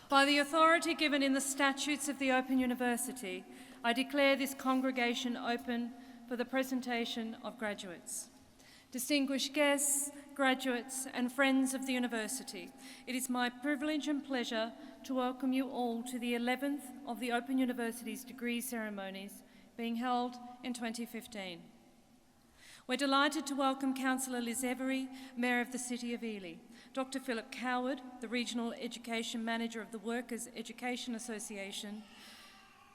By the authority given in the statutes of the Open University, I declare this congregation open for the presentation of graduates. Distinguished guests, graduates, and friends of the university, it is my privilege and pleasure to welcome you all to the 11th of the Open University's degree ceremonies being held in 2015. We're delighted to welcome Councillor Liz Every, Mayor of the City of Ely, Dr. Philip Coward, the Regional Education Manager of the Workers' Education Association,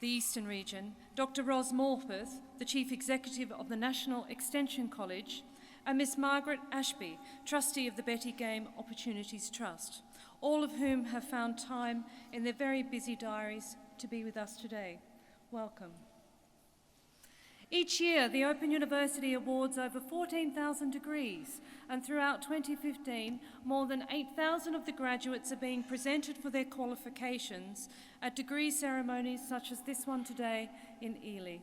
the Eastern Region, Dr. Ros Morpeth, the Chief Executive of the National Extension College, and Miss Margaret Ashby, Trustee of the Betty Game Opportunities Trust, all of whom have found time in their very busy diaries to be with us today. Welcome. Each year, the Open University awards over 14,000 degrees, and throughout 2015, more than 8,000 of the graduates are being presented for their qualifications at degree ceremonies such as this one today in Ely.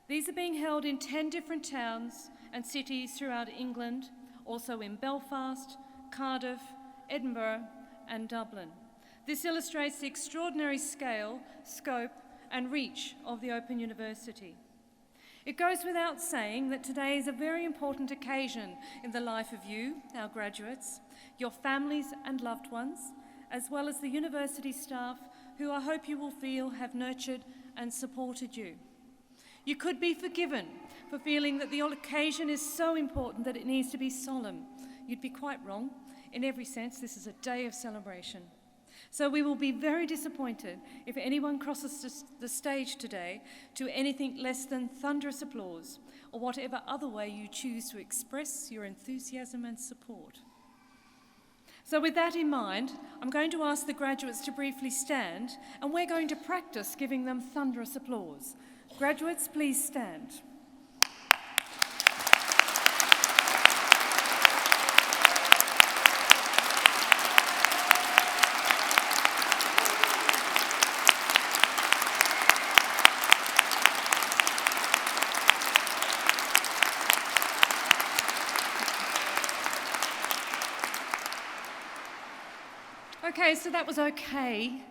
These are being held in 10 different towns and cities throughout England, also in Belfast, Cardiff, Edinburgh, and Dublin. This illustrates the extraordinary scale, scope, and reach of the Open University. It goes without saying that today is a very important occasion in the life of you, our graduates, your families and loved ones, as well as the university staff who I hope you will feel have nurtured and supported you. You could be forgiven for feeling that the occasion is so important that it needs to be solemn. You'd be quite wrong. In every sense, this is a day of celebration. So we will be very disappointed if anyone crosses the stage today to anything less than thunderous applause or whatever other way you choose to express your enthusiasm and support. So with that in mind, I'm going to ask the graduates to briefly stand, and we're going to practice giving them thunderous applause. Graduates, please stand. Okay, so that was okay.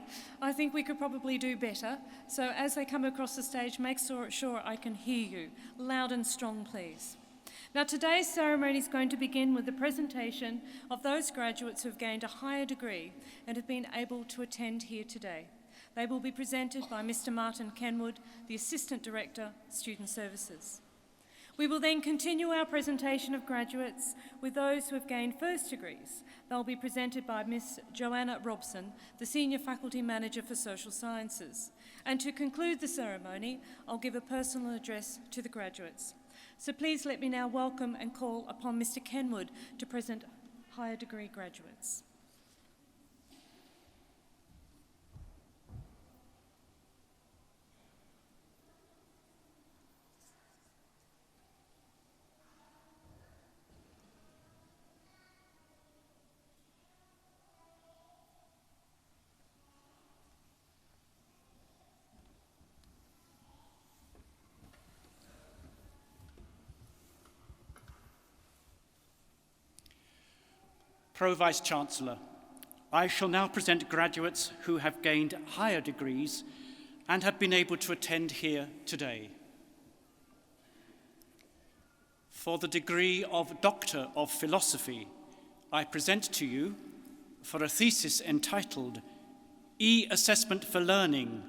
I think we could probably do better. So as they come across the stage, make sure I can hear you. Loud and strong, please. Now, today's ceremony is going to begin with the presentation of those graduates who have gained a higher degree and have been able to attend here today. They will be presented by Mr. Martin Kenwood, the Assistant Director, Student Services. We will then continue our presentation of graduates with those who have gained first degrees. They'll be presented by Miss Joanna Robson, the Senior Faculty Manager for Social Sciences. And to conclude the ceremony, I'll give a personal address to the graduates. So please let me now welcome and call upon Mr. Kenwood to present higher degree graduates. Pro-Vice-Chancellor, I shall now present graduates who have gained higher degrees and have been able to attend here today. For the degree of Doctor of Philosophy, I present to you, for a thesis entitled E-Assessment for Learning,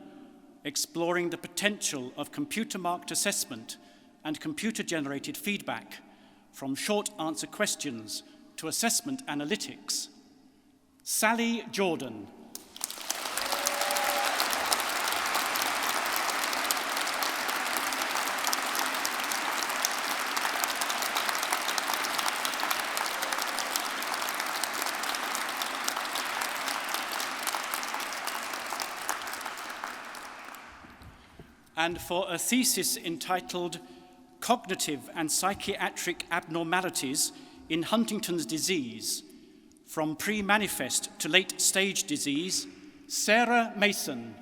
Exploring the Potential of Computer-Marked Assessment and Computer-Generated Feedback from Short Answer Questions to Assessment Analytics, Sally Jordan. And for a thesis entitled Cognitive and Psychiatric Abnormalities in Huntington's Disease, From Pre-Manifest to Late-Stage Disease, Sarah Mason.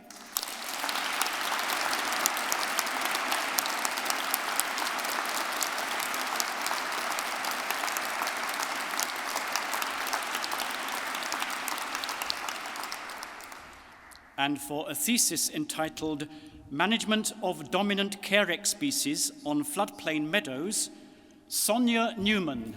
and for a thesis entitled Management of Dominant Carex Species on Floodplain Meadows, Sonia Newman.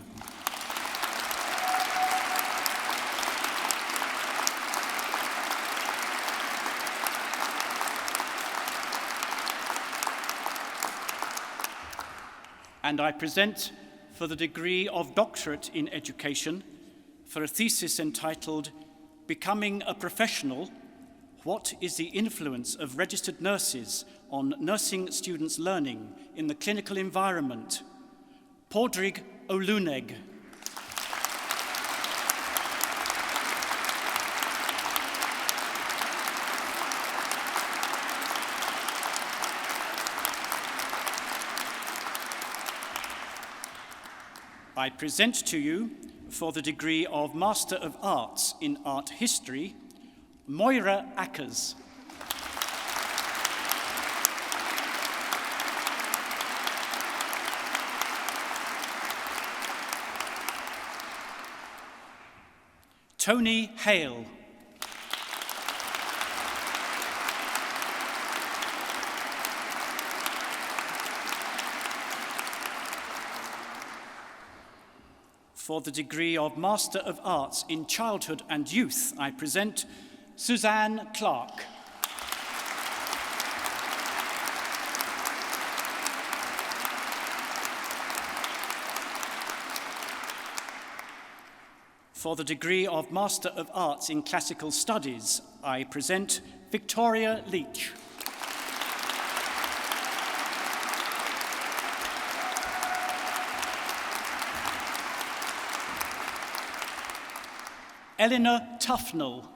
And I present for the degree of Doctorate in Education for a thesis entitled Becoming a Professional, What is the Influence of Registered Nurses on Nursing Students' Learning in the Clinical Environment? Padraig Oluneg. I present to you, for the degree of Master of Arts in Art History, Moira Ackers. Tony Hale. For the degree of Master of Arts in Childhood and Youth, I present Suzanne Clark. For the degree of Master of Arts in Classical Studies, I present Victoria Leach. Eleanor Tufnell.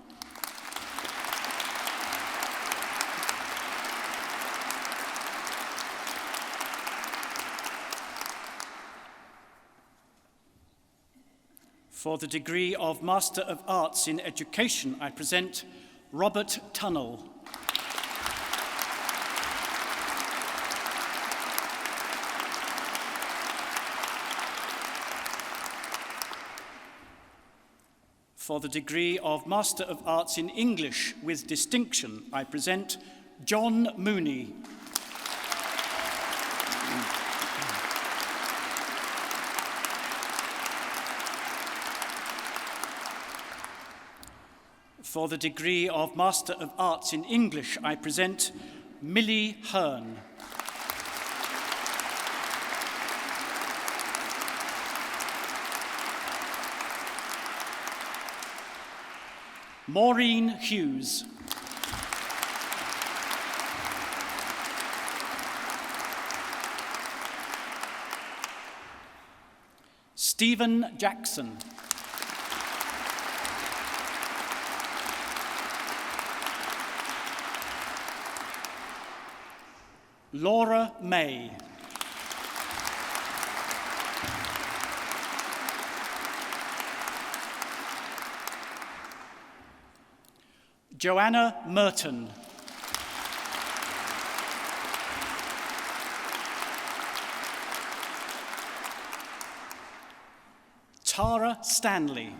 For the degree of Master of Arts in Education, I present Robert Tunnell. For the degree of Master of Arts in English with distinction, I present John Mooney. For the degree of Master of Arts in English, I present Millie Hearn. Maureen Hughes. Stephen Jackson. Laura May. Joanna Merton. Tara Stanley.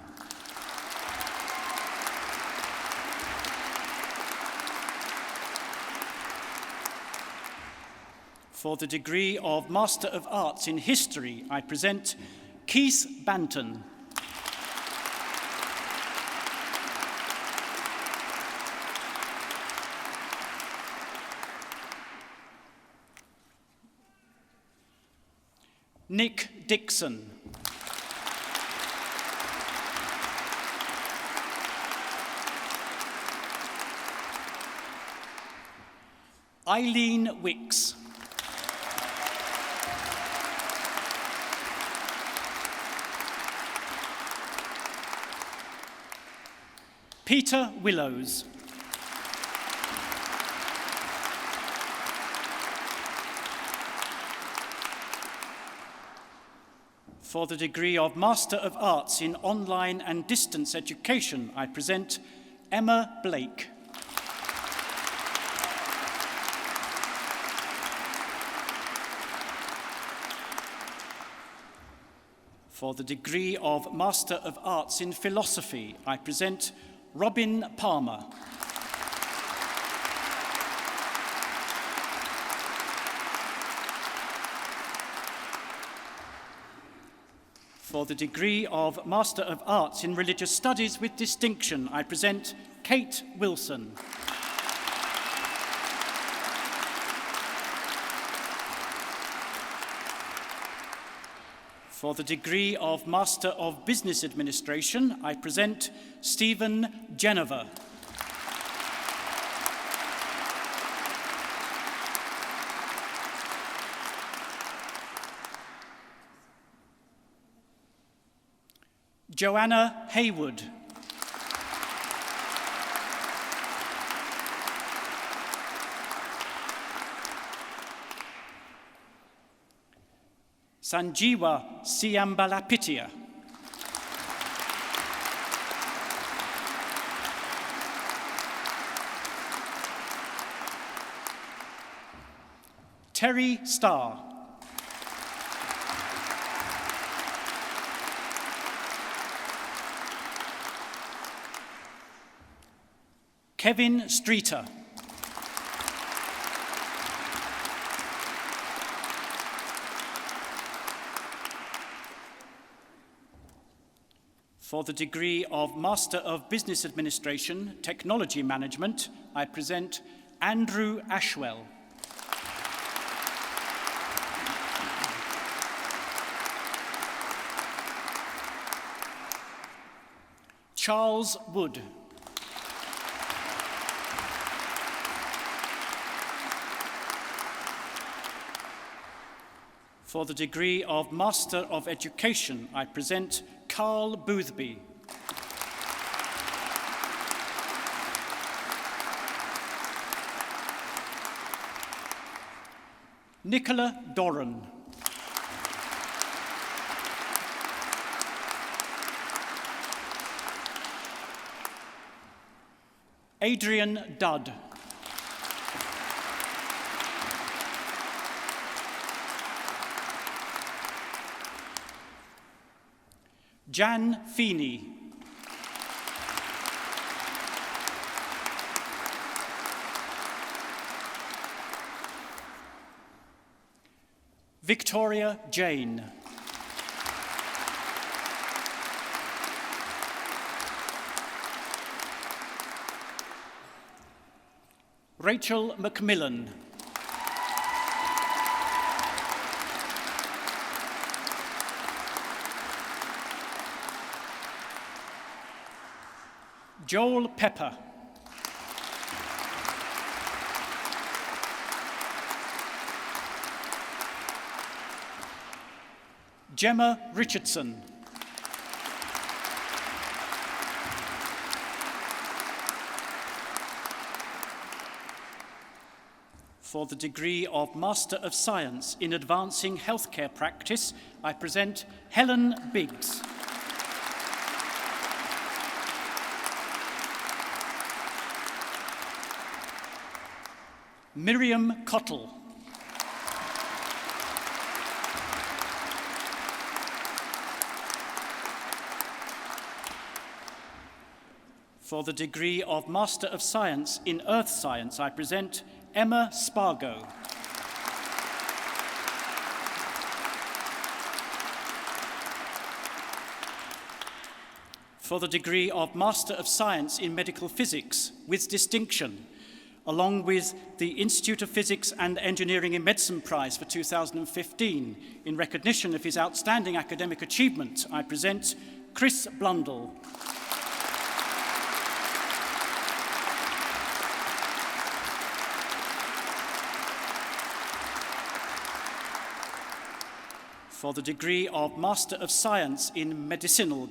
For the degree of Master of Arts in History, I present Keith Banton. Nick Dixon. Eileen Wicks. Peter Willows. For the degree of Master of Arts in Online and Distance Education, I present Emma Blake. For the degree of Master of Arts in Philosophy, I present Robin Palmer. For the degree of Master of Arts in Religious Studies with distinction, I present Kate Wilson. For the degree of Master of Business Administration, I present Stephen Geneva. Joanna Haywood. Sanjeewa Siambalapitiya. Terry Starr. Kevin Streeter. For the degree of Master of Business Administration, Technology Management, I present Andrew Ashwell. Charles Wood. For the degree of Master of Education, I present Carl Boothby. Nicola Doran. Adrian Dudd. Jan Feeney. Victoria Jane. Rachel Macmillan. Joel Pepper. Gemma Richardson. For the degree of Master of Science in Advancing Healthcare Practice, I present Helen Biggs. Miriam Cottle. For the degree of Master of Science in Earth Science, I present Emma Spargo. For the degree of Master of Science in Medical Physics with distinction, along with the Institute of Physics and Engineering in Medicine Prize for 2015, in recognition of his outstanding academic achievement, I present Chris Blundell. For the degree of Master of Science in Medicinal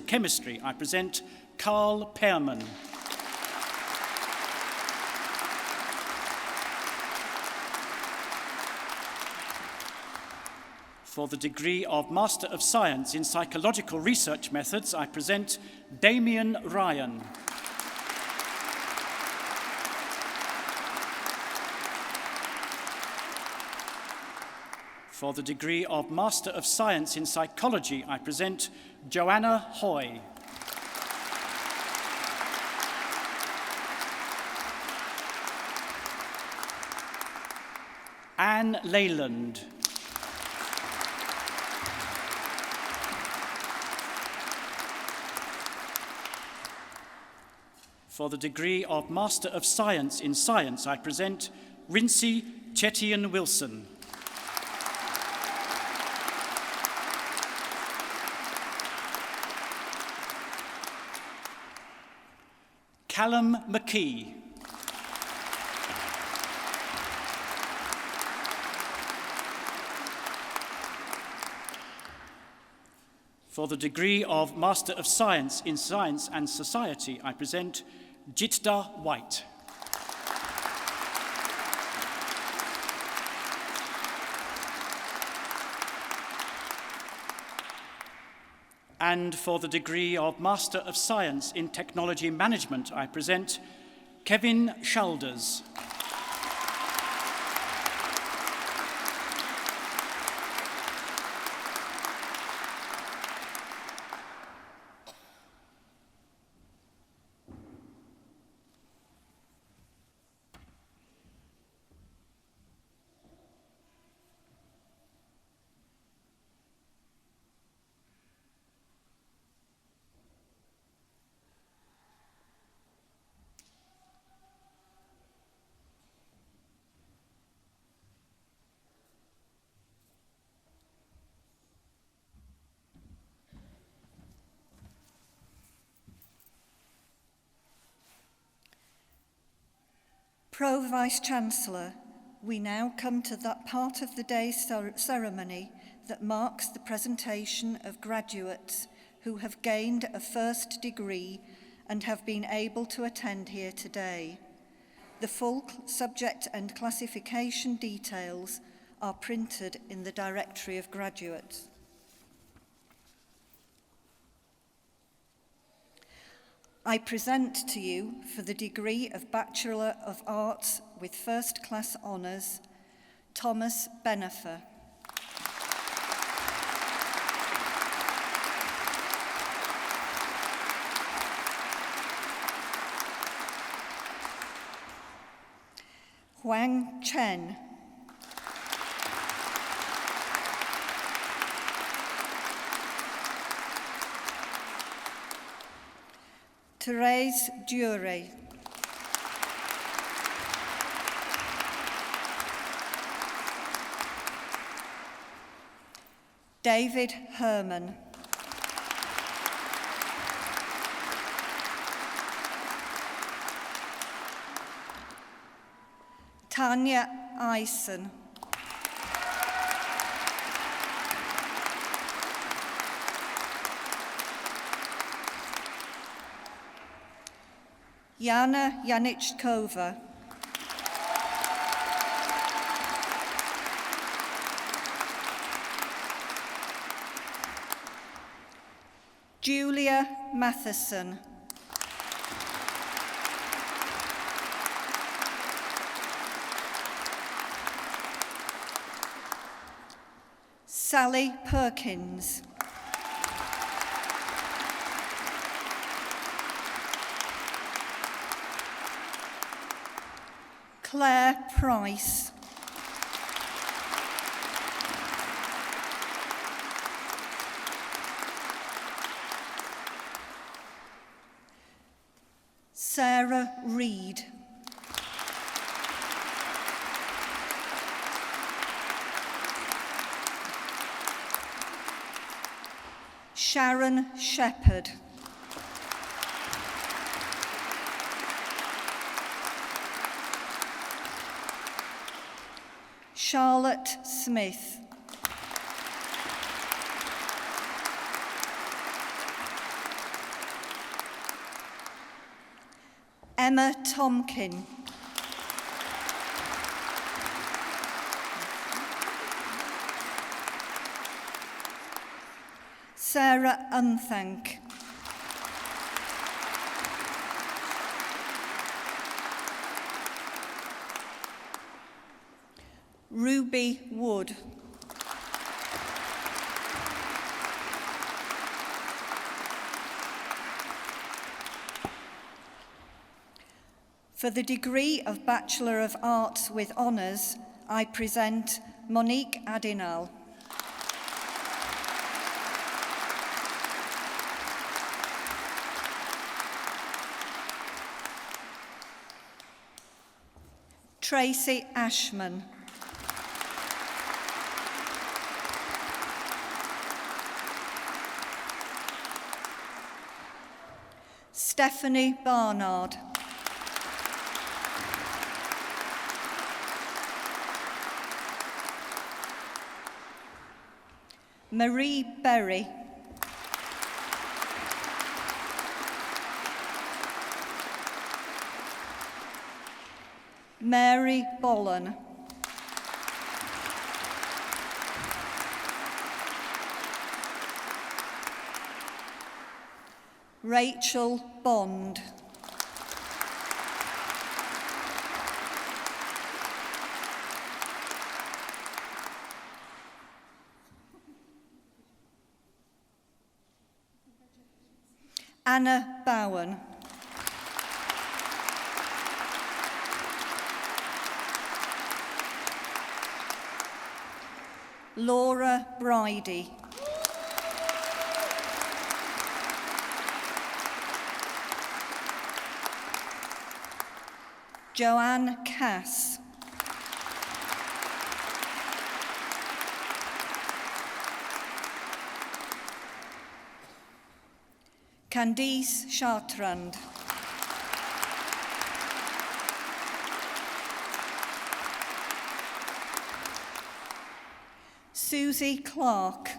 Chemistry, I present Carl Pearman. For the degree of Master of Science in Psychological Research Methods, I present Damien Ryan. For the degree of Master of Science in Psychology, I present Joanna Hoy. Anne Leyland. For the degree of Master of Science in Science, I present Rincy Chetian Wilson. Callum McKee. For the degree of Master of Science in Science and Society, I present Jitda White. And for the degree of Master of Science in Technology Management, I present Kevin Shoulders. Pro-Vice-Chancellor, we now come to that part of the day's ceremony that marks the presentation of graduates who have gained a first degree and have been able to attend here today. The full subject and classification details are printed in the Directory of Graduates. I present to you, for the degree of Bachelor of Arts with First Class Honours, Thomas Benefer. Huang Chen. Therese Dure. David Herman. Tanya Eisen. Jana Janichkova. Julia Matheson. Sally Perkins. Claire Price. Sarah Reed. Sharon Shepherd. Charlotte Smith. Emma Tomkin. Sarah Unthank. Ruby Wood. For the degree of Bachelor of Arts with Honours, I present Monique Adinal. Tracy Ashman. Stephanie Barnard. Marie Berry. Mary Bollen. Rachel Bond. Anna Bowen. Laura Bridie. Joanne Cass. Candice Chartrand. Susie Clark.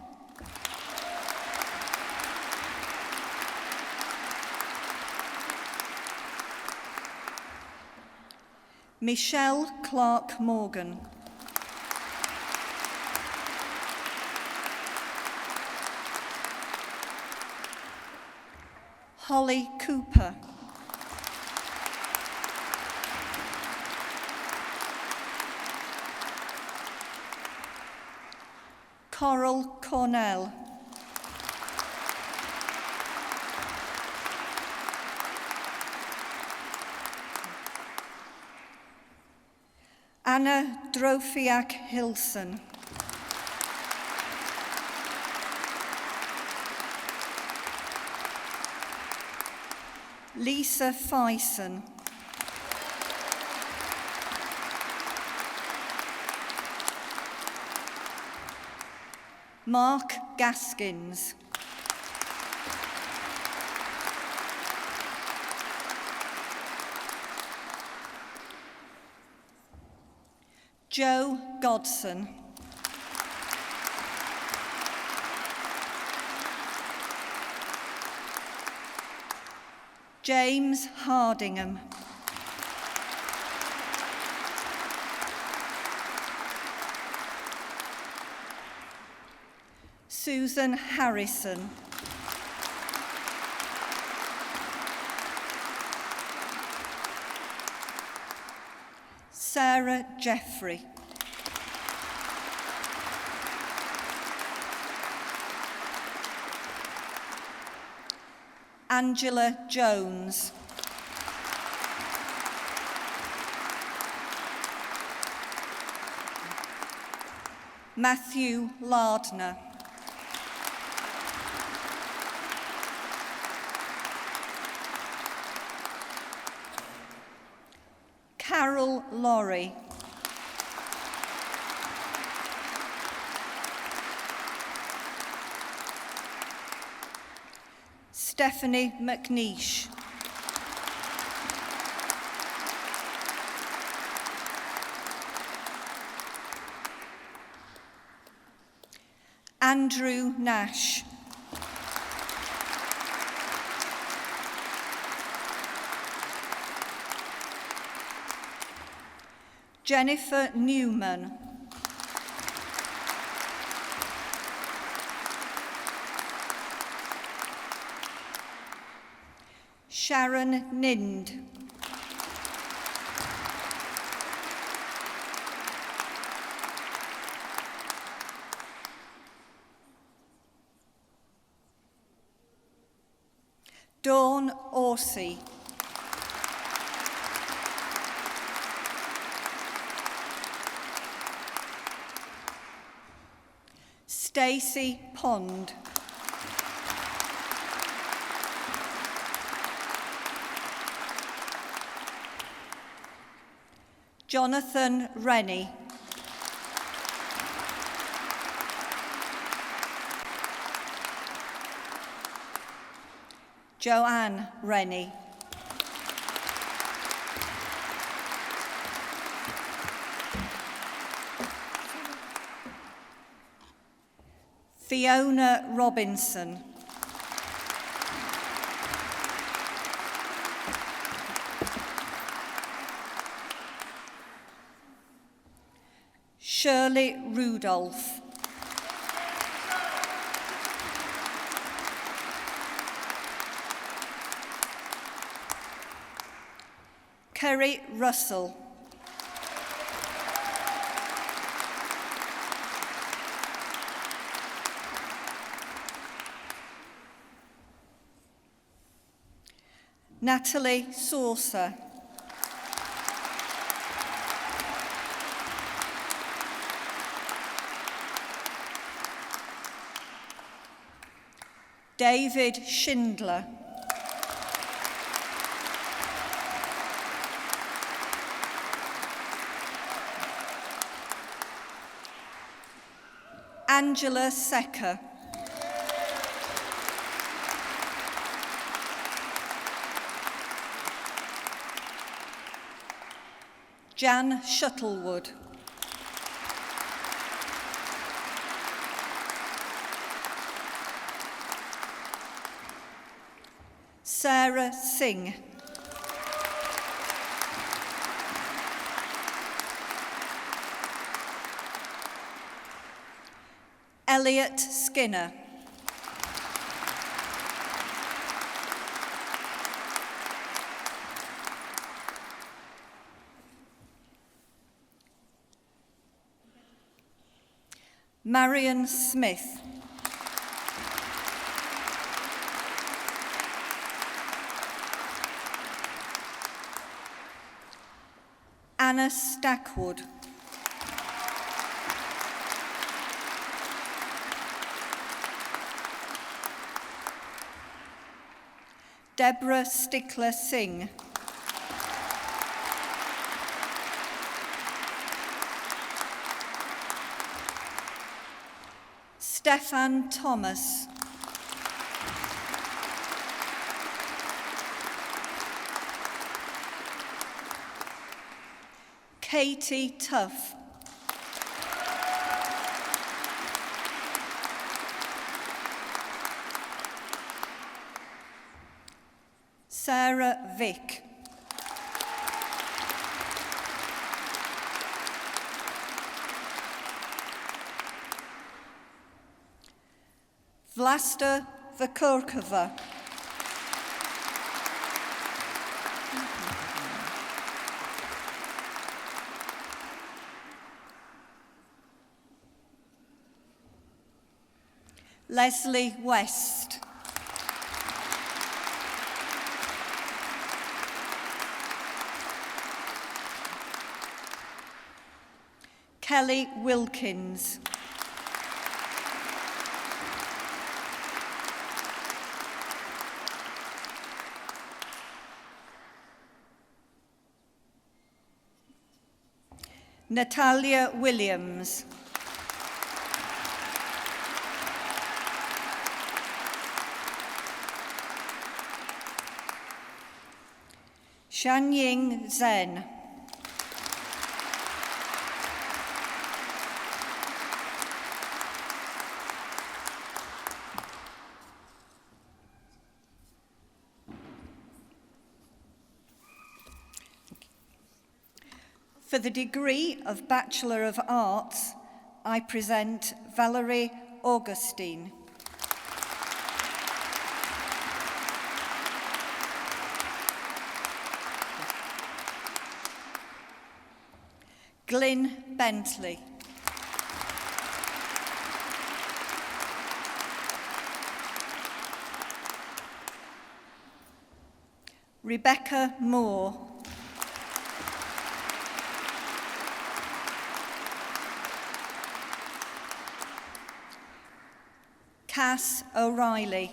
Michelle Clark Morgan. Holly Cooper. Coral Cornell. Anna Drofiak Hilson. Lisa Fison. Mark Gaskins. Joe Godson. James Hardingham. Susan Harrison. Sarah Jeffrey. Angela Jones. Matthew Lardner. Carol Laurie. Stephanie McNeish. Andrew Nash. Jennifer Newman. Sharon Nind. Dawn Orsi. Stacey Pond. Jonathan Rennie. Joanne Rennie. Fiona Robinson. Shirley Rudolph. Kerry Russell. Natalie Saucer. David Schindler. Angela Secker. Jan Shuttlewood. Sarah Singh. Elliot Skinner. Marion Smith. Anna Stackwood. Deborah Stickler Singh. Stefan Thomas. Katie Tuff. Sarah Vick. Vlasta Vakurkova. Leslie West. Kelly Wilkins. Natalia Williams. Shanying Zhen. For the degree of Bachelor of Arts, I present Valerie Augustine. Glyn Bentley. Rebecca Moore. Cass O'Reilly.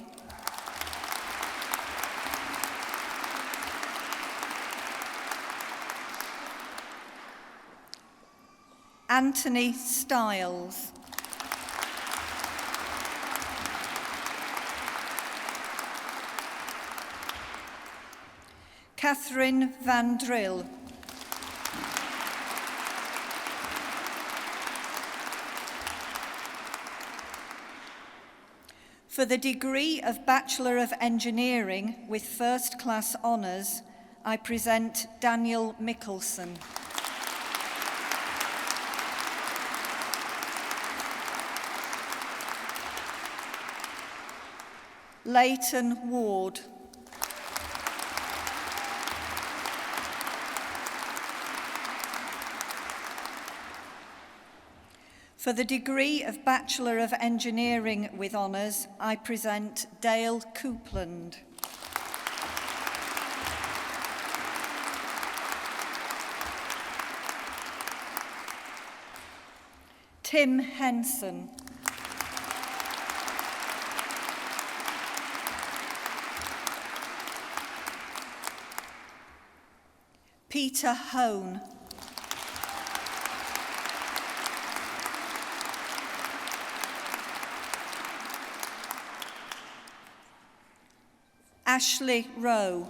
Anthony Stiles. Catherine Van Drill. For the degree of Bachelor of Engineering with First Class Honours, I present Daniel Mickelson. Leighton Ward. For the degree of Bachelor of Engineering with Honours, I present Dale Coupland. Tim Henson. Peter Hone. Ashley Rowe.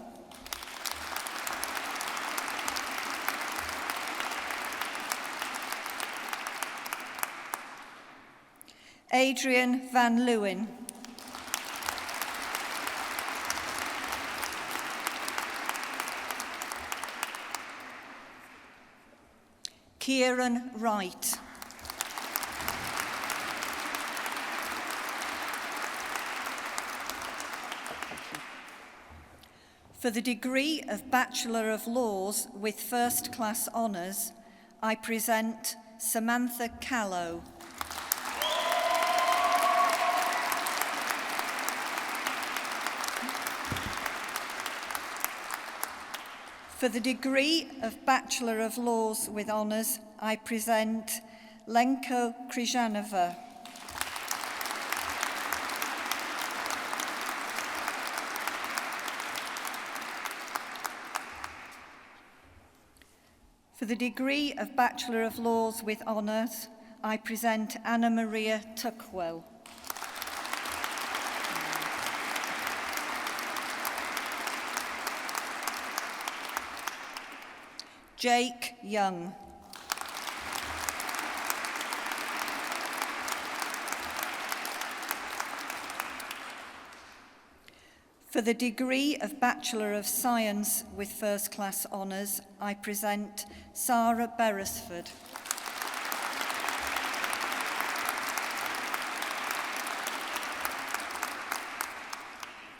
Adrian Van Leeuwen. Kieran Wright. For the degree of Bachelor of Laws with First Class Honours, I present Samantha Callow. For the degree of Bachelor of Laws with Honours, I present Lenko Križanova. For the degree of Bachelor of Laws with Honours, I present Anna Maria Tuckwell. Jake Young. For the degree of Bachelor of Science with First Class Honours, I present Sarah Beresford.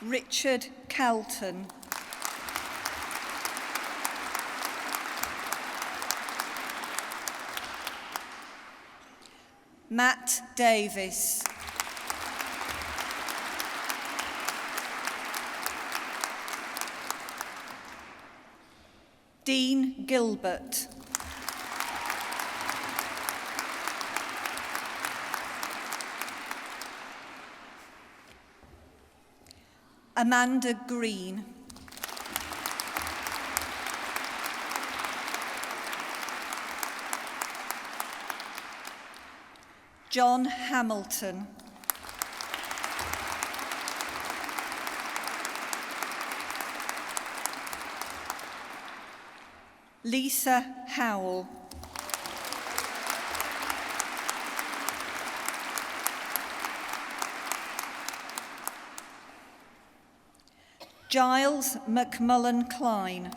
Richard Calton. Matt Davis. Dean Gilbert. Amanda Green. John Hamilton. Lisa Howell. Giles McMullen Klein.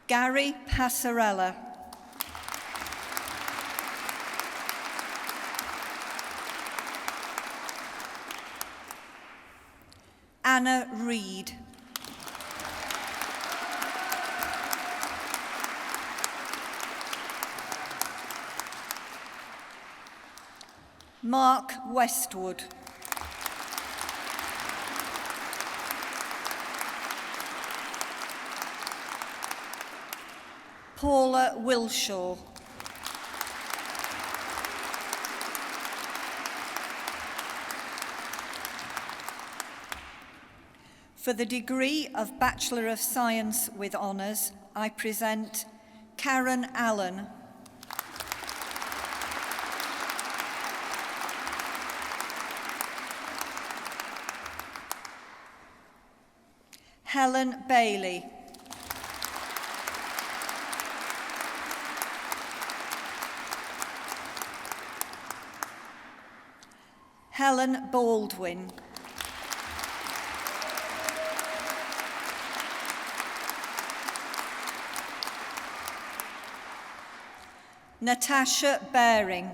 Gary Passarella. Anna Reed. Mark Westwood. Paula Wilshaw. For the degree of Bachelor of Science with Honours, I present Karen Allen. Helen Bailey. Helen Baldwin. Natasha Baring.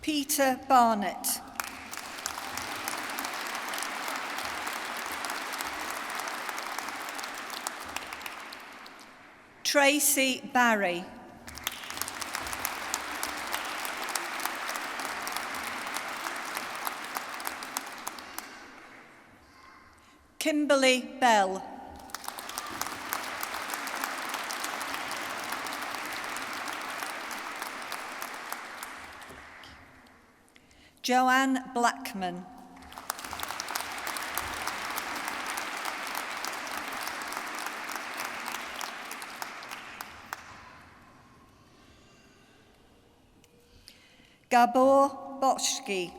Peter Barnett. Tracy Barry. Kimberly Bell. Joanne Blackman. Gabor Bochki.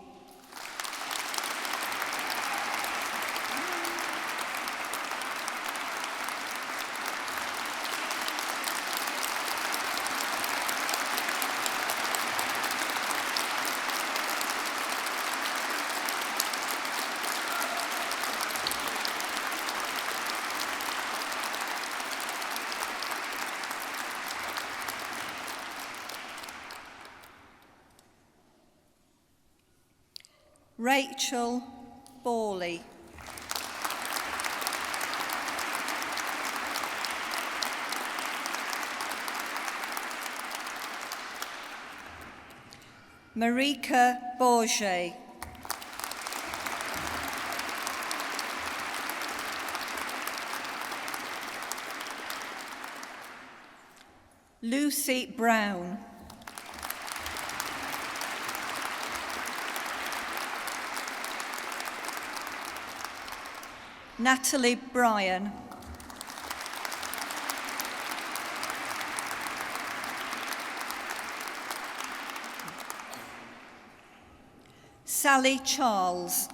Rachel Borley. Marika Bourget. Lucy Brown. Natalie Bryan. Sally Charles.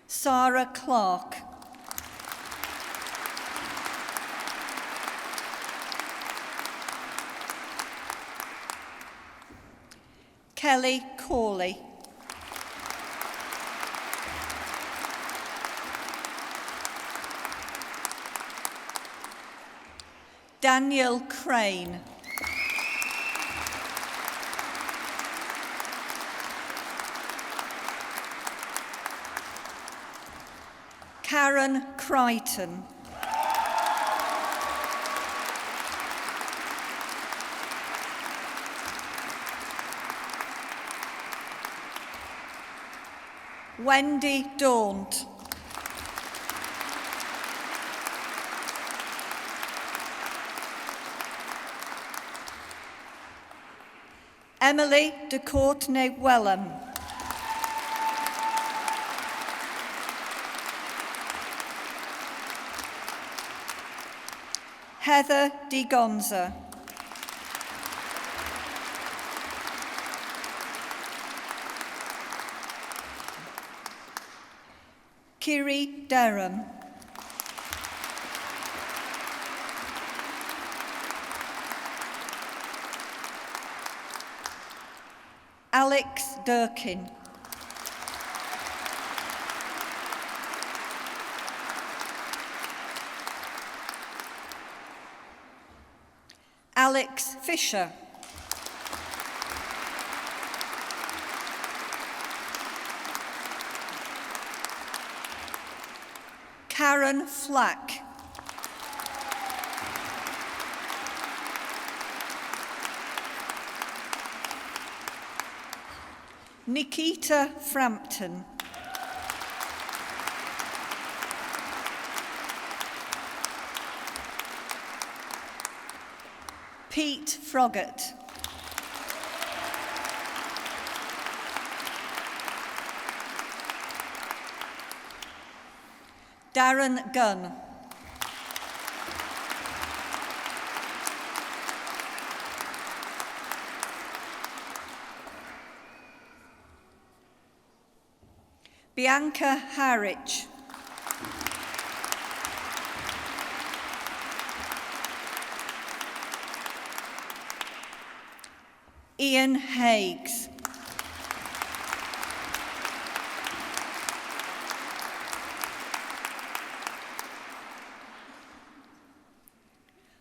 Sarah Clark. Kelly Corley. Daniel Crane. Karen Crichton. Wendy Daunt. Emily de Courtenay-Wellham. Heather Di Gonza. Kiri Derham. Alex Durkin. Alex Fisher. Karen Flack. Nikita Frampton. Pete Froggatt. Darren Gunn. Bianca Harwich. Ian Higgs.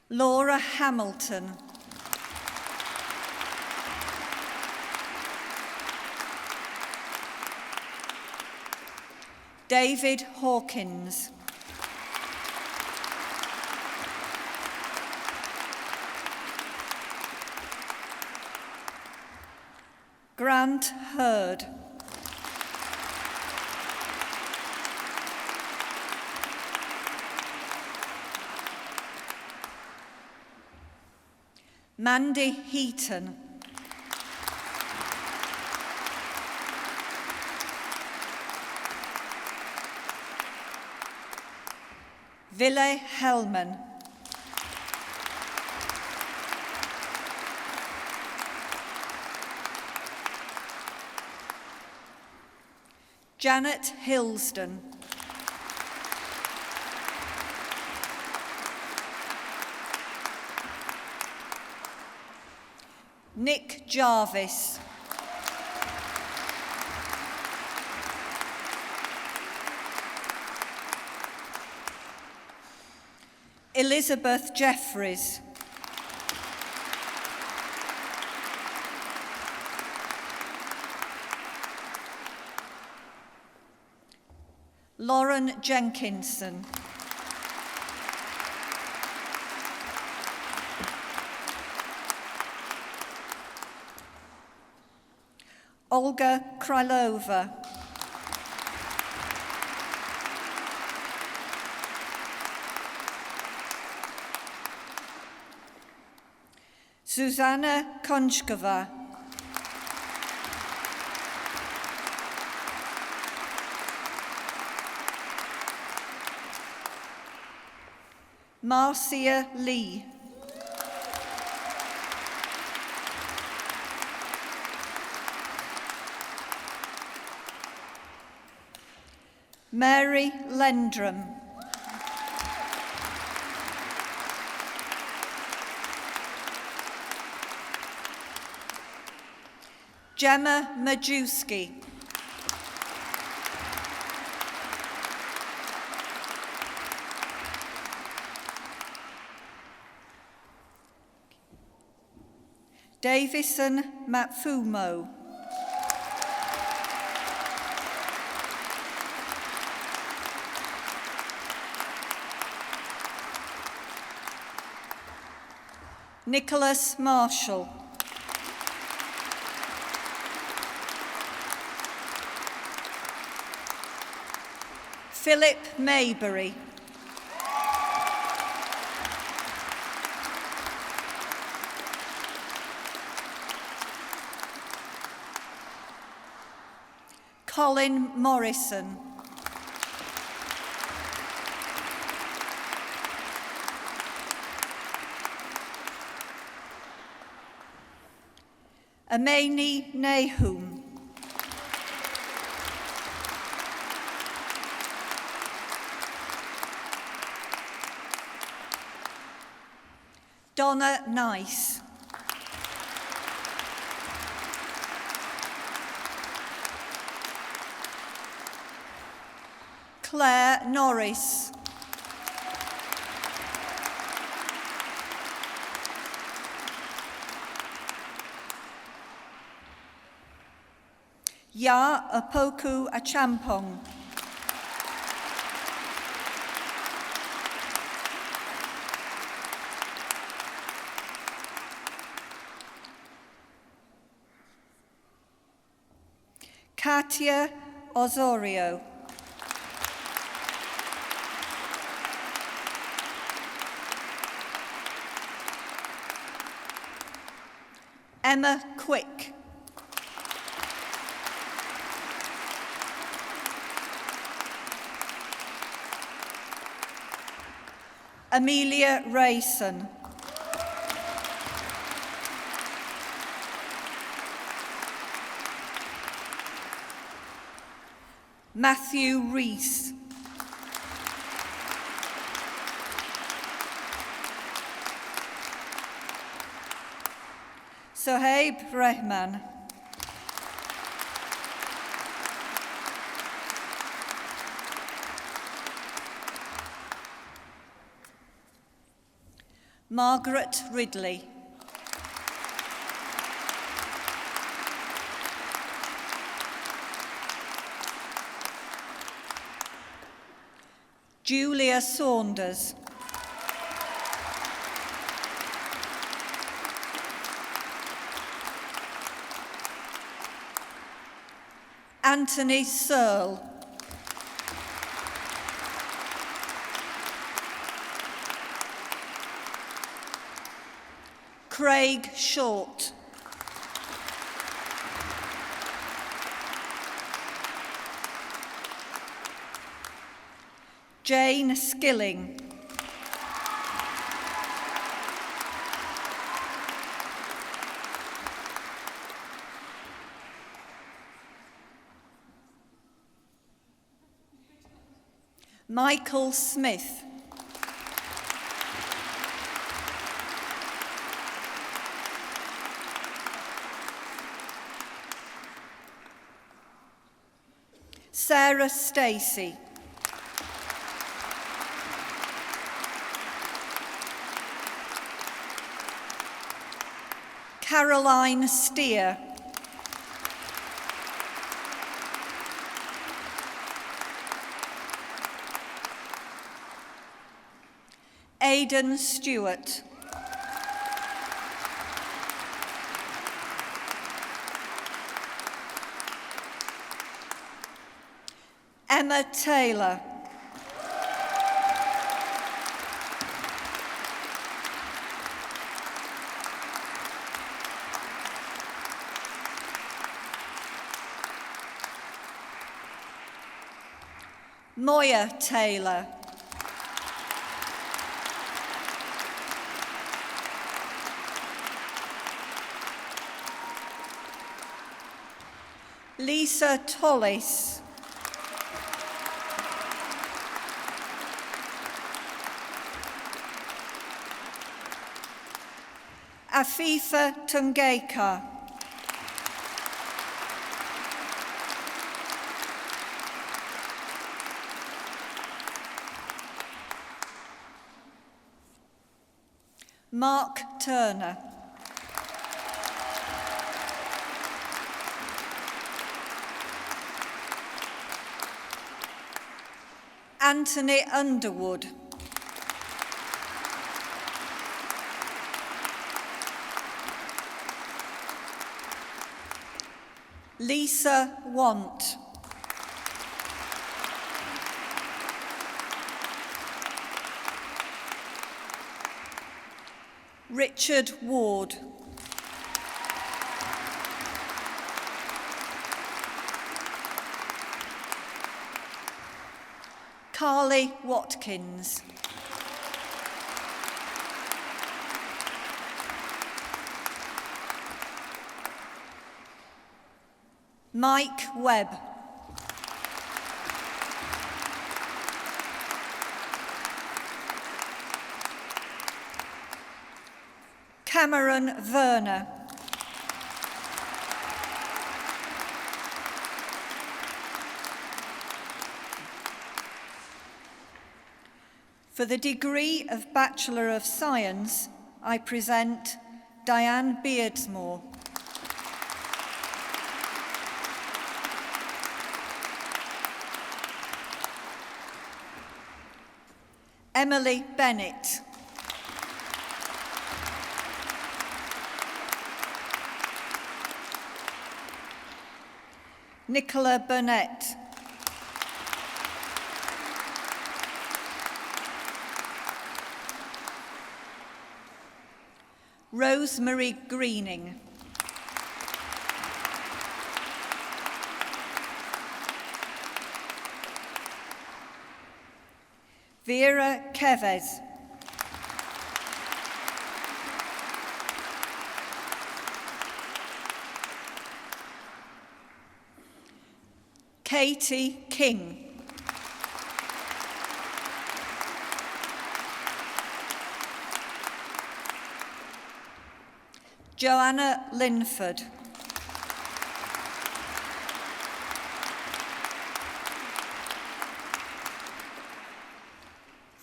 Laura Hamilton. David Hawkins. Grant Hurd. Mandy Heaton. Ville Hellman. Janet Hillsden. Nick Jarvis. Elizabeth Jeffries. Lauren Jenkinson. Olga Krylova. Susanna Konchkova. Marcia Lee. Mary Lendrum. Gemma Majewski. Davison Matfumo. Nicholas Marshall. Philip Maybury. Colin Morrison. Amani Nahum. Donna Nice. Claire Norris. Ya Opoku Achampong. Katia Osorio. Emma Quick. Amelia Rayson. Matthew Rees. Sohaib Rehman. Margaret Ridley. Julia Saunders. Anthony Searle. Craig Short. Jane Skilling. Michael Smith. Sarah Stacey. Caroline Steer. Aidan Stewart. Emma Taylor. Moya Taylor. Lisa Tollis. Afifa Tungeka. Mark Turner. Anthony Underwood. Lisa Want. Richard Ward. Carly Watkins. Mike Webb. Cameron Werner. For the degree of Bachelor of Science, I present Diane Beardsmore. Emily Bennett. Nicola Burnett. Rosemary Greening. Vera Kevez. Katie King. Joanna Linford.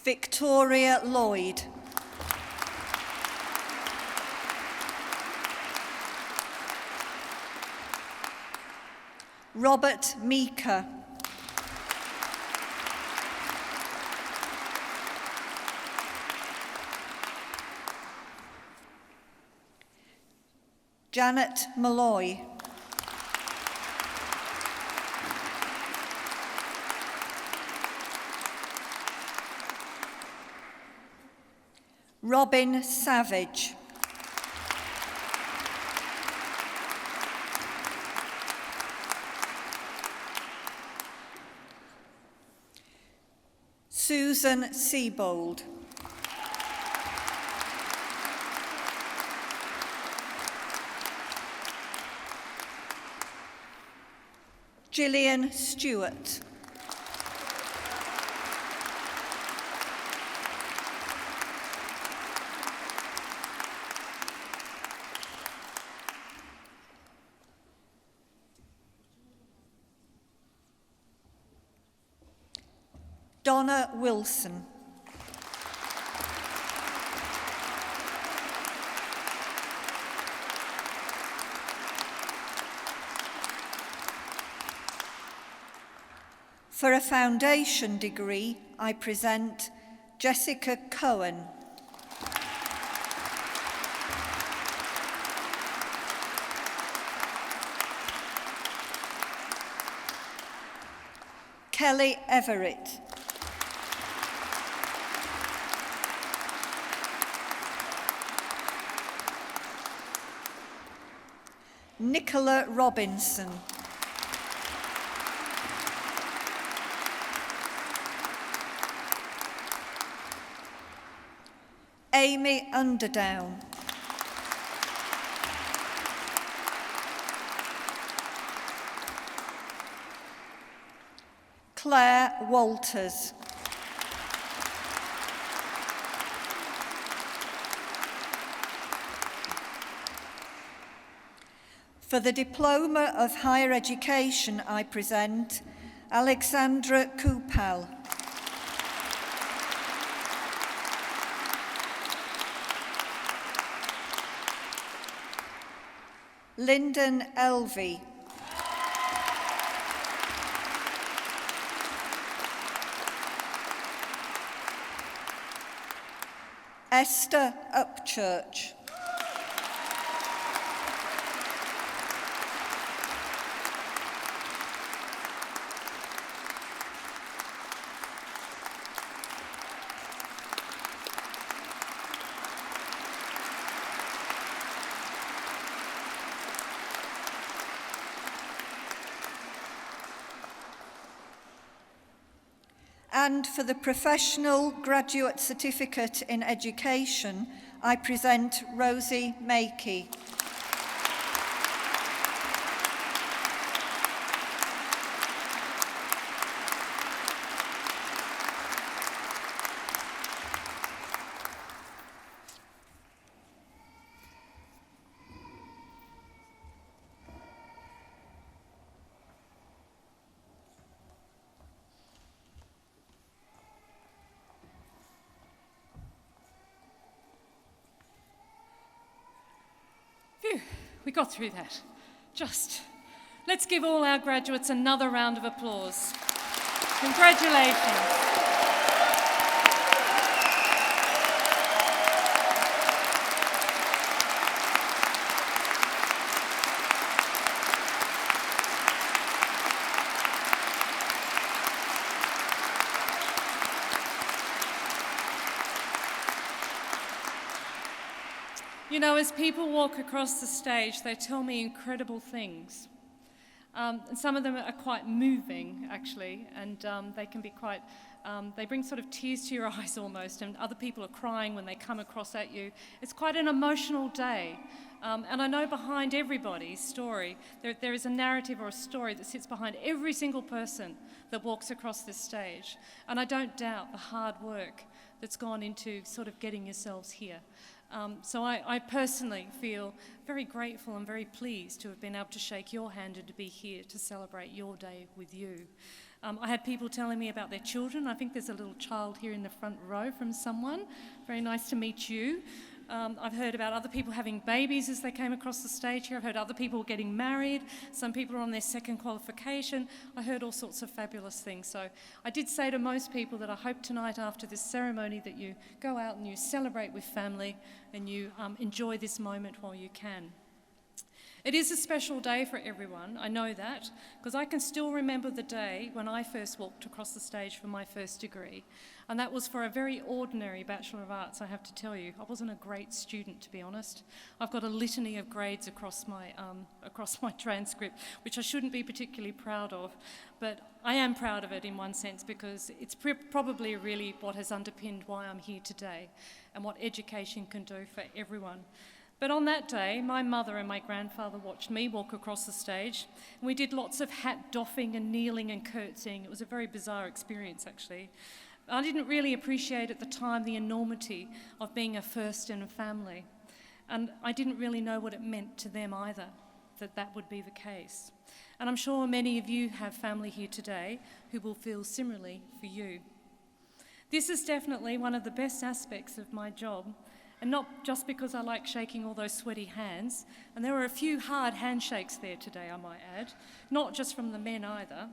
Victoria Lloyd. Robert Meeker. Janet Malloy. Robin Savage. Susan Seabold. Gillian Stewart. Donna Wilson. For a foundation degree, I present Jessica Cohen. Kelly Everett. Nicola Robinson. Amy Underdown. Claire Walters. For the Diploma of Higher Education, I present Alexandra Kupal. Lyndon Elvey. Esther Upchurch. And for the Professional Graduate Certificate in Education, I present Rosie Makey. Phew, we got through that. Let's give all our graduates another round of applause. Congratulations. You know, as people walk across the stage, they tell me incredible things. And some of them are quite moving, actually, and they can be quite They bring sort of tears to your eyes almost, and other people are crying when they come across at you. It's quite an emotional day. And I know behind everybody's story, there is a narrative or a story that sits behind every single person that walks across this stage. And I don't doubt the hard work that's gone into sort of getting yourselves here. So I personally feel very grateful and very pleased to have been able to shake your hand and to be here to celebrate your day with you. I had people telling me about their children. I think there's a little child here in the front row from someone. Very nice to meet you. I've heard about other people having babies as they came across the stage here. I've heard other people getting married. Some people are on their second qualification. I heard all sorts of fabulous things. So I did say to most people that I hope tonight after this ceremony that you go out and you celebrate with family and you enjoy this moment while you can. It is a special day for everyone, I know that, because I can still remember the day when I first walked across the stage for my first degree, and that was for a very ordinary Bachelor of Arts, I have to tell you. I wasn't a great student, to be honest. I've got a litany of grades across my transcript, which I shouldn't be particularly proud of, but I am proud of it in one sense because it's probably really what has underpinned why I'm here today and what education can do for everyone. But on that day, my mother and my grandfather watched me walk across the stage, and we did lots of hat doffing and kneeling and curtsying. It was a very bizarre experience, actually. I didn't really appreciate at the time the enormity of being a first in a family, and I didn't really know what it meant to them either, that would be the case. And I'm sure many of you have family here today who will feel similarly for you. This is definitely one of the best aspects of my job, and not just because I like shaking all those sweaty hands, and there were a few hard handshakes there today, I might add, not just from the men either,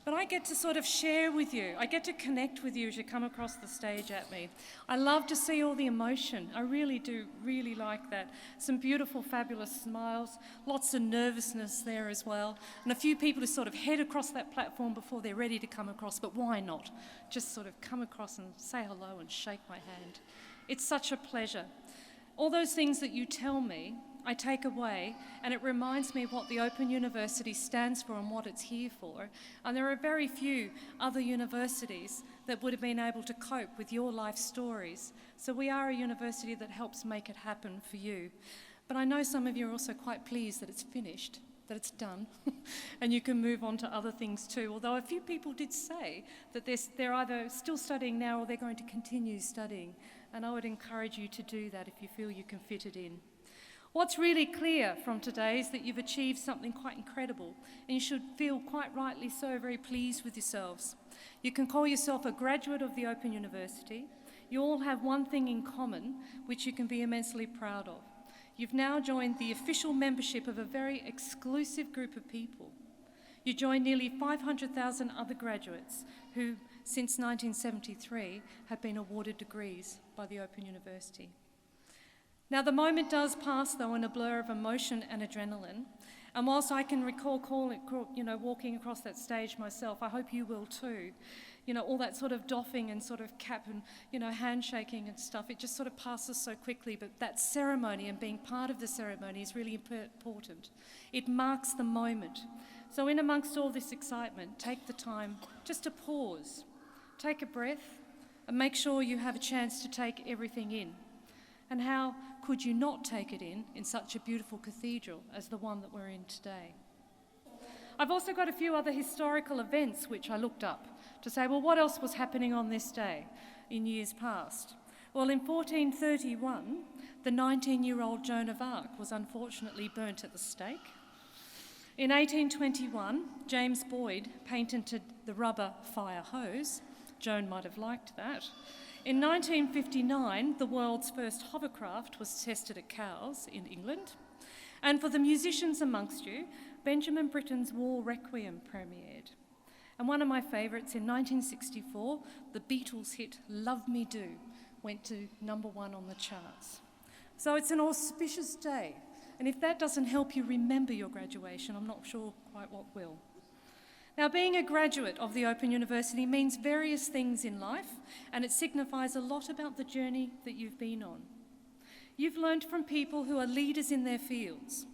but I get to sort of share with you. I get to connect with you as you come across the stage at me. I love to see all the emotion. I really do, really like that. Some beautiful, fabulous smiles, lots of nervousness there as well, and a few people who sort of head across that platform before they're ready to come across, but why not? Just sort of come across and say hello and shake my hand. It's such a pleasure. All those things that you tell me, I take away, and it reminds me of what the Open University stands for and what it's here for. And there are very few other universities that would have been able to cope with your life stories. So we are a university that helps make it happen for you. But I know some of you are also quite pleased that it's finished, that it's done, and you can move on to other things too. Although a few people did say that they're either still studying now or they're going to continue studying. And I would encourage you to do that if you feel you can fit it in. What's really clear from today is that you've achieved something quite incredible, and you should feel quite rightly so very pleased with yourselves. You can call yourself a graduate of the Open University. You all have one thing in common, which you can be immensely proud of. You've now joined the official membership of a very exclusive group of people. You join nearly 500,000 other graduates who, since 1973, have been awarded degrees by the Open University. Now, the moment does pass, though, in a blur of emotion and adrenaline. And whilst I can recall walking across that stage myself, I hope you will too. All that sort of doffing and sort of cap and, handshaking and stuff, it just sort of passes so quickly. But that ceremony and being part of the ceremony is really important. It marks the moment. So in amongst all this excitement, take the time just to pause, take a breath, and make sure you have a chance to take everything in. And how could you not take it in such a beautiful cathedral as the one that we're in today? I've also got a few other historical events which I looked up to say, well, what else was happening on this day in years past? Well, in 1431, the 19-year-old Joan of Arc was unfortunately burnt at the stake. In 1821, James Boyd patented the rubber fire hose. Joan might have liked that. In 1959, the world's first hovercraft was tested at Cowes in England. And for the musicians amongst you, Benjamin Britten's War Requiem premiered. And one of my favourites, in 1964, the Beatles' hit Love Me Do went to #1 on the charts. So it's an auspicious day. And if that doesn't help you remember your graduation, I'm not sure quite what will. Now, being a graduate of the Open University means various things in life, and it signifies a lot about the journey that you've been on. You've learned from people who are leaders in their fields,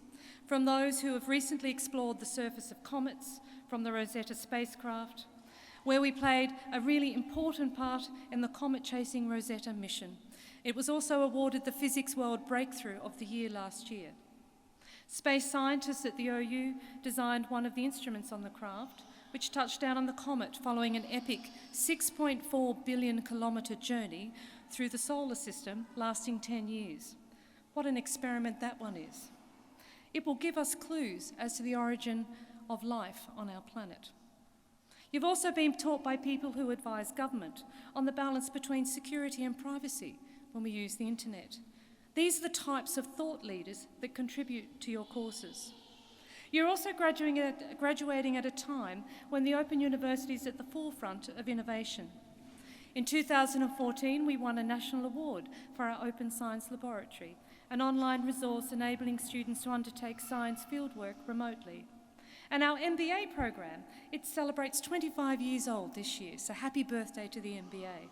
from those who have recently explored the surface of comets, from the Rosetta spacecraft, where we played a really important part in the comet-chasing Rosetta mission. It was also awarded the Physics World Breakthrough of the Year last year. Space scientists at the OU designed one of the instruments on the craft, which touched down on the comet following an epic 6.4 billion kilometre journey through the solar system lasting 10 years. What an experiment that one is. It will give us clues as to the origin of life on our planet. You've also been taught by people who advise government on the balance between security and privacy when we use the internet. These are the types of thought leaders that contribute to your courses. You're also graduating at a time when the Open University is at the forefront of innovation. In 2014, we won a national award for our Open Science Laboratory, an online resource enabling students to undertake science fieldwork remotely. And our MBA program, it celebrates 25 years old this year, so happy birthday to the MBA.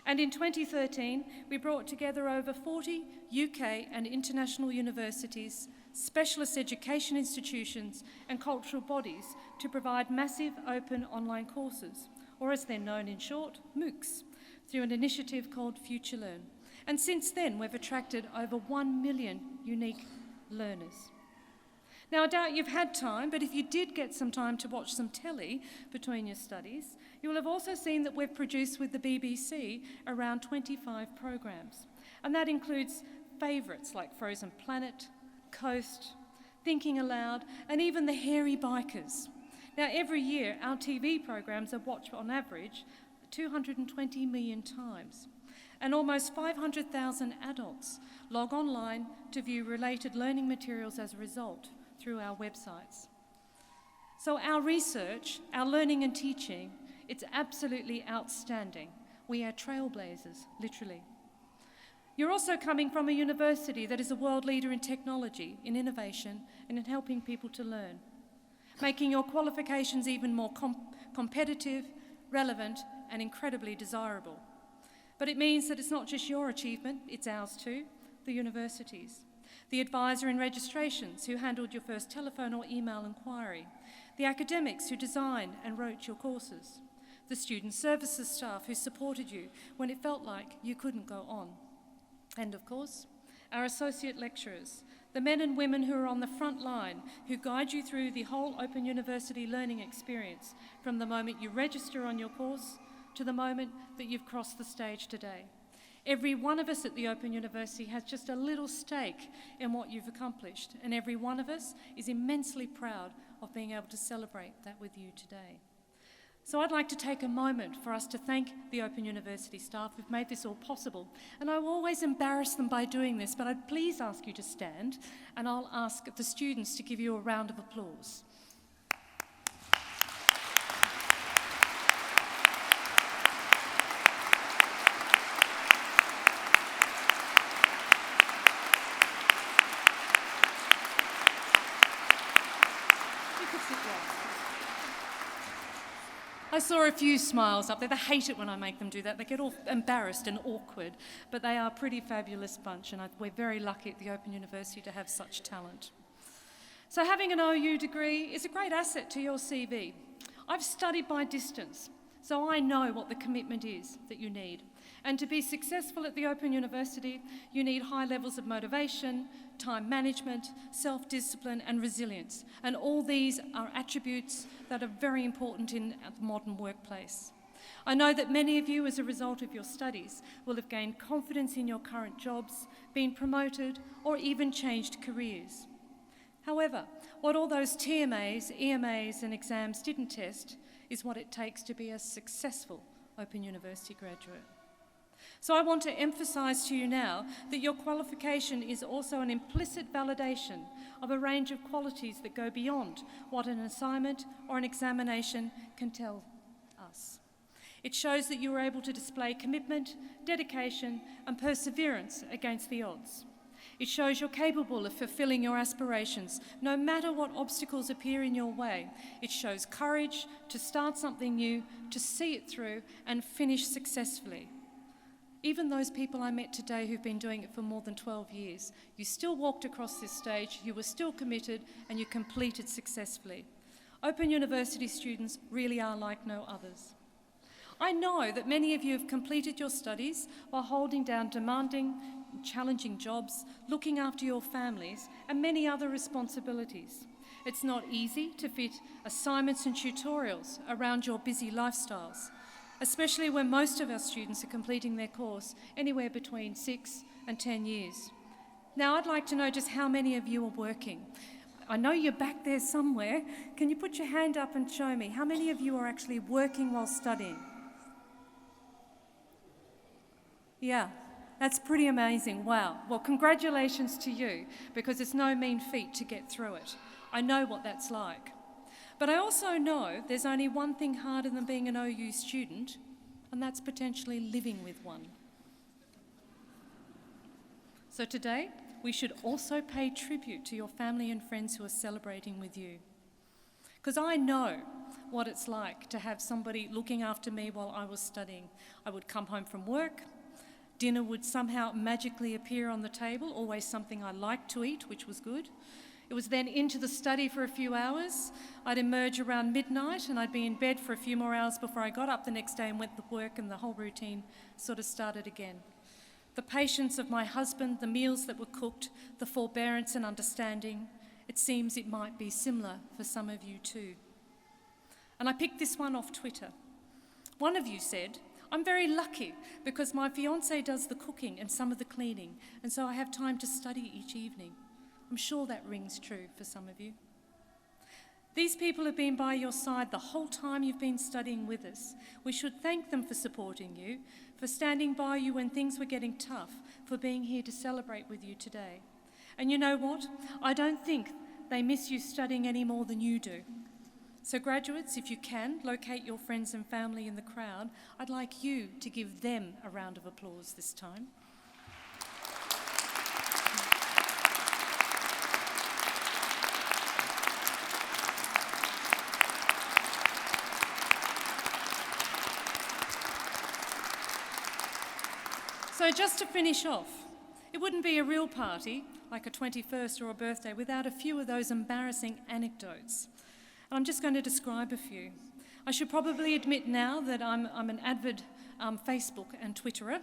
And in 2013, we brought together over 40 UK and international universities, specialist education institutions and cultural bodies to provide massive open online courses, or as they're known in short, MOOCs, through an initiative called Future Learn. And since then, we've attracted over 1 million unique learners. Now, I doubt you've had time, but if you did get some time to watch some telly between your studies, you will have also seen that we've produced with the BBC around 25 programs. And that includes favourites like Frozen Planet, Coast, Thinking Aloud, and even The Hairy Bikers. Now, every year, our TV programs are watched on average 220 million times. And almost 500,000 adults log online to view related learning materials as a result through our websites. So our research, our learning and teaching, it's absolutely outstanding. We are trailblazers, literally. You're also coming from a university that is a world leader in technology, in innovation, and in helping people to learn, making your qualifications even more competitive, relevant, and incredibly desirable. But it means that it's not just your achievement, it's ours too, the university's. The advisor in registrations who handled your first telephone or email inquiry, the academics who designed and wrote your courses, the student services staff who supported you when it felt like you couldn't go on, and of course, our associate lecturers, the men and women who are on the front line, who guide you through the whole Open University learning experience from the moment you register on your course to the moment that you've crossed the stage today. Every one of us at the Open University has just a little stake in what you've accomplished, and every one of us is immensely proud of being able to celebrate that with you today. So I'd like to take a moment for us to thank the Open University staff who've made this all possible. And I will always embarrass them by doing this, but I'd please ask you to stand, and I'll ask the students to give you a round of applause. I saw a few smiles up there. They hate it when I make them do that. They get all embarrassed and awkward, but they are a pretty fabulous bunch, and we're very lucky at the Open University to have such talent. So having an OU degree is a great asset to your CV. I've studied by distance, so I know what the commitment is that you need. And to be successful at the Open University, you need high levels of motivation, time management, self-discipline and resilience. And all these are attributes that are very important in the modern workplace. I know that many of you, as a result of your studies, will have gained confidence in your current jobs, been promoted, or even changed careers. However, what all those TMAs, EMAs and exams didn't test is what it takes to be a successful Open University graduate. So I want to emphasise to you now that your qualification is also an implicit validation of a range of qualities that go beyond what an assignment or an examination can tell us. It shows that you were able to display commitment, dedication, and perseverance against the odds. It shows you're capable of fulfilling your aspirations, no matter what obstacles appear in your way. It shows courage to start something new, to see it through, and finish successfully. Even those people I met today who've been doing it for more than 12 years, you still walked across this stage, you were still committed, and you completed successfully. Open University students really are like no others. I know that many of you have completed your studies while holding down demanding, challenging jobs, looking after your families, and many other responsibilities. It's not easy to fit assignments and tutorials around your busy lifestyles, especially when most of our students are completing their course anywhere between 6 and 10 years. Now, I'd like to know just how many of you are working. I know you're back there somewhere. Can you put your hand up and show me how many of you are actually working while studying? Yeah, that's pretty amazing. Wow. Well, congratulations to you, because it's no mean feat to get through it. I know what that's like. But I also know there's only one thing harder than being an OU student, and that's potentially living with one. So today, we should also pay tribute to your family and friends who are celebrating with you. Because I know what it's like to have somebody looking after me while I was studying. I would come home from work, dinner would somehow magically appear on the table, always something I liked to eat, which was good. It was then into the study for a few hours. I'd emerge around midnight and I'd be in bed for a few more hours before I got up the next day and went to work, and the whole routine sort of started again. The patience of my husband, the meals that were cooked, the forbearance and understanding, it seems it might be similar for some of you too. And I picked this one off Twitter. One of you said, "I'm very lucky because my fiancé does the cooking and some of the cleaning, and so I have time to study each evening." I'm sure that rings true for some of you. These people have been by your side the whole time you've been studying with us. We should thank them for supporting you, for standing by you when things were getting tough, for being here to celebrate with you today. And you know what? I don't think they miss you studying any more than you do. So graduates, if you can, locate your friends and family in the crowd. I'd like you to give them a round of applause this time. So just to finish off, it wouldn't be a real party, like a 21st or a birthday, without a few of those embarrassing anecdotes. And I'm just going to describe a few. I should probably admit now that I'm an avid Facebook and Twitterer,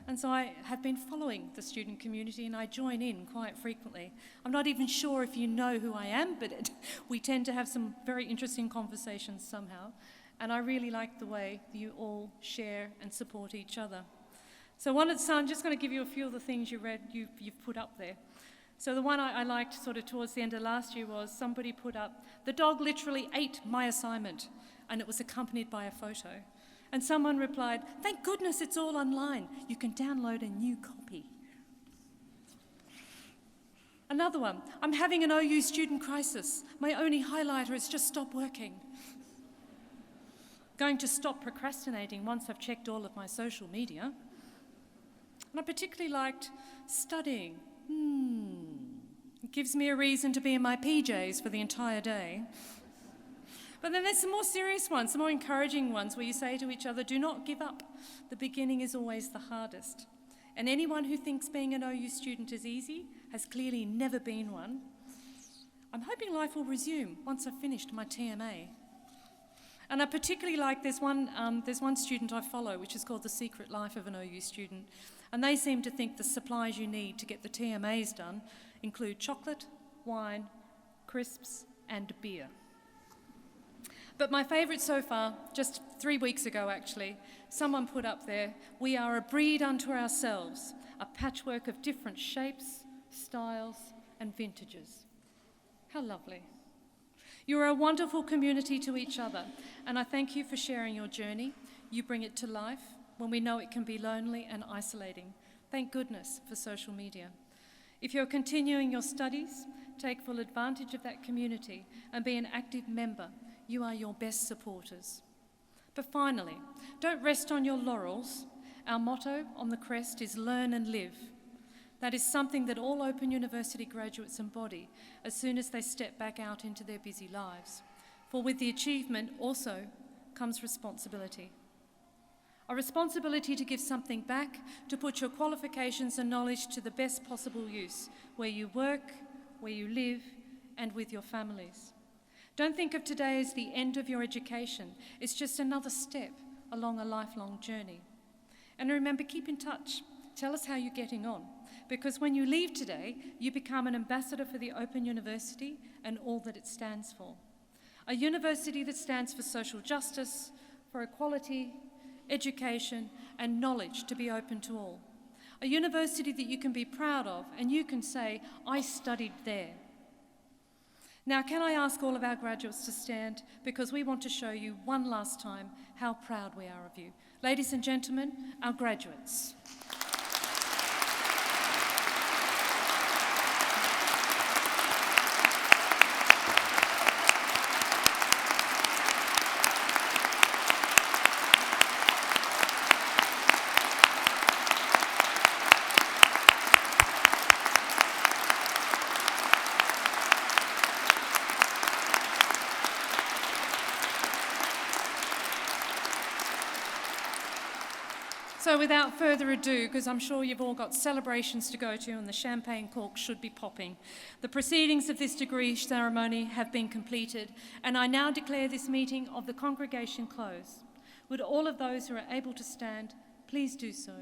and so I have been following the student community and I join in quite frequently. I'm not even sure if you know who I am, but we tend to have some very interesting conversations somehow, and I really like the way you all share and support each other. So I'm just going to give you a few of the things you've put up there. So the one I liked sort of towards the end of last year was somebody put up, "The dog literally ate my assignment," and it was accompanied by a photo. And someone replied, "Thank goodness it's all online. You can download a new copy." Another one, "I'm having an OU student crisis. My only highlighter has just stopped working. Going to stop procrastinating once I've checked all of my social media." And I particularly liked studying. It gives me a reason to be in my PJs for the entire day. But then there's some more serious ones, some more encouraging ones where you say to each other, "Do not give up. The beginning is always the hardest." And anyone who thinks being an OU student is easy has clearly never been one. I'm hoping life will resume once I've finished my TMA. And I particularly like, there's one student I follow, which is called The Secret Life of an OU Student. And they seem to think the supplies you need to get the TMAs done include chocolate, wine, crisps, and beer. But my favourite so far, just 3 weeks ago actually, someone put up there, "We are a breed unto ourselves, a patchwork of different shapes, styles, and vintages." How lovely. You are a wonderful community to each other, and I thank you for sharing your journey. You bring it to life when we know it can be lonely and isolating. Thank goodness for social media. If you're continuing your studies, take full advantage of that community and be an active member. You are your best supporters. But finally, don't rest on your laurels. Our motto on the crest is "Learn and Live." That is something that all Open University graduates embody as soon as they step back out into their busy lives. For with the achievement also comes responsibility. A responsibility to give something back, to put your qualifications and knowledge to the best possible use, where you work, where you live, and with your families. Don't think of today as the end of your education. It's just another step along a lifelong journey. And remember, keep in touch. Tell us how you're getting on. Because when you leave today, you become an ambassador for the Open University and all that it stands for. A university that stands for social justice, for equality, education, and knowledge to be open to all. A university that you can be proud of and you can say, I studied there. Now, can I ask all of our graduates to stand, because we want to show you one last time how proud we are of you. Ladies and gentlemen, our graduates. So without further ado, because I'm sure you've all got celebrations to go to and the champagne corks should be popping, the proceedings of this degree ceremony have been completed, and I now declare this meeting of the congregation closed. Would all of those who are able to stand please do so?